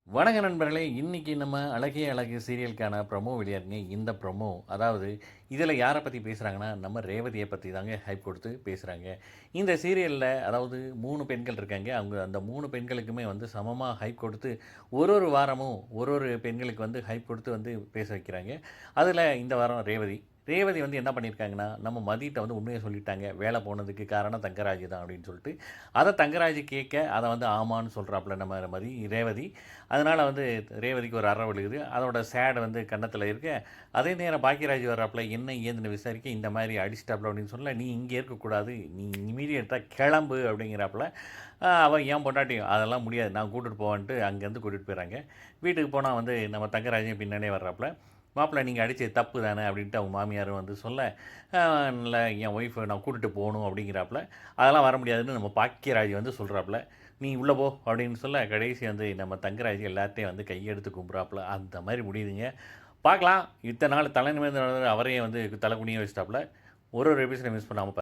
வணக்க நண்பர்களே! இன்னைக்கு நம்ம அழகே அழகு சீரியலுக்கான ப்ரமோ வெளியாகுங்க. இந்த ப்ரமோ அதாவது இதில யார பத்தி பேசுறாங்கன்னா, நம்ம ரேவதிய பத்தி தாங்க ஹைப் கொடுத்து பேசுறாங்க. இந்த சீரியல்ல அதாவது 3 பெண்கள் இருக்காங்க. அவங்க அந்த 3 பெண்களுக்குமே வந்து சமமா ஹைப் கொடுத்து ஒரு வாரமும் ஒரு பெண்களுக்கு வந்து ஹைப் கொடுத்து வந்து பேச வைக்கிறாங்க. அதில இந்த வாரம் ரேவதி. ரேவதி வந்து என்ன பண்ணியிருக்காங்கன்னா, நம்ம மதிட்ட வந்து உண்மைய சொல்லிட்டாங்க. வேல போனதுக்கு காரணம் தங்கராஜ் தான் அப்படின்னு சொல்லிட்டு, அத தங்கராஜ் கேட்க, அத வந்து ஆமான்னு சொல்றாப்புல நம்ம ரேவதி. அதனால வந்து ரேவதிக்கு ஒரு அறை விழுகுது. அதோட சேட் வந்து கன்னத்தில இருக்க, அதே நேரம் பாக்கியராஜ் வர்றாப்புல, என்ன ஏதுன்னு விசாரிக்க, இந்த மாரி அடிச்சிட்டாப்புல அப்படின்னு சொல்ல, "நீ இங்கே இருக்கக்கூடாது. நீ இம்மீடியட்டா கெளம்பு" அப்படிங்கிறாப்புல. அவ என் பொண்டாட்டி, "அதெல்லாம் முடியாது. நான் கூட்டிட்டு போவேன்ட்டு" அங்கேருந்து கூட்டிட்டு போயிறாங்க. வீட்டுக்கு போனா வந்து நம்ம தங்கராஜும் பின்னாடியே வர்றாப்புல. "மாப்பிள நீங்க அடிச்சது தப்பு தானே" அப்படின்ட்டு அவங்க மாமியாரும் வந்து சொல்ல, "அ இல்ல என் ஒய்ஃப நான் கூட்டிட்டு போணும்" அப்படிங்கிறாப்புல. "அதெல்லாம் வர முடியாதுன்னு" நம்ம பாக்கியராஜ் வந்து சொல்றாப்புல. "நீ உள்ள போ" அப்படின்னு சொல்ல, கடைசி வந்து நம்ம தங்கராஜ் எல்லாத்தையும் வந்து கையெடுத்து கும்புறாப்புல. அந்த மாரி முடியுதுங்க. பார்க்கலாம். இத்தன நாள் தலை நிமிர்ந்து நடந்தது அவரையே வந்து தலை குனிய வச்சுட்டாப்புல. ஒரு எபிசோட மிஸ் பண்ணாம